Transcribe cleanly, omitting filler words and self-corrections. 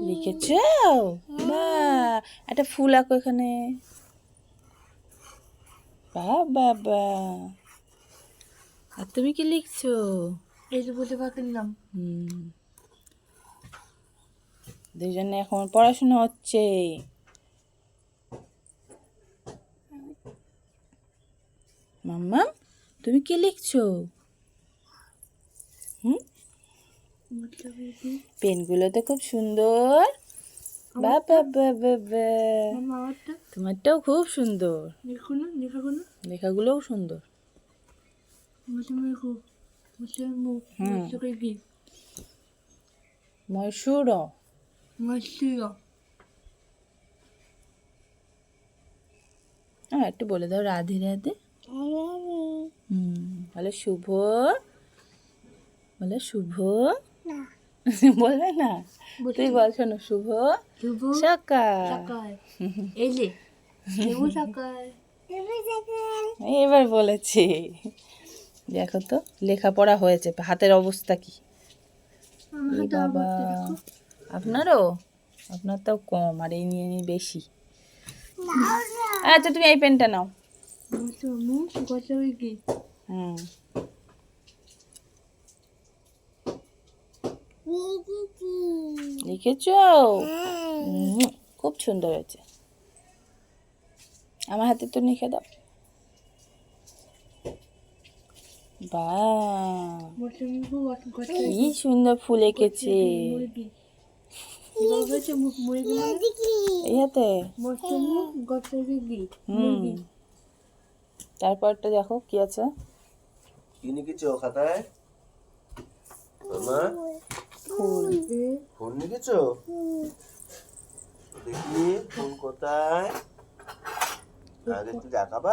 লিখেছ? বা একটা ফুল আঁকো এখানে। বাবা বা, আর তুমি কি লিখছো? এই যে বলতে পাখির নাম। দুজনে এখন পড়াশোনা হচ্ছে। মাম্মা তুমি কি লিখছো? পেনগুলো তো খুব সুন্দর। বাবা বাবা বা, তোমারটাও খুব সুন্দর, লেখাগুলোও সুন্দর। ময়ূর। একটু বলে দাও রাধে রাধে। বলে শুভ, বলে শুভ। বলবে না? তুই বল, শোনো, শুভ সকাল। এই যে শুভ সকাল। এবার বলেছি। দেখো তো লেখাপড়া হয়েছে, হাতের অবস্থা কি? এই বাবা, আপনারও? আপনার তাও কম, আর এই নিয়ে নিয়ে বেশি। আচ্ছা তুমি এই পেনটা নাও। লিখেছ? খুব সুন্দর হয়েছে। আমার হাতে তো লিখে দাও। বা, কি সুন্দর ফুল এঁকেছে। এই হাতে তারপরটা দেখো কি আছে। কি লিখেছো খাতায়? মামা ফুল। ফোন লিখেছো? দেখি ফোন কোথায়? আগে একটু দেখাবা।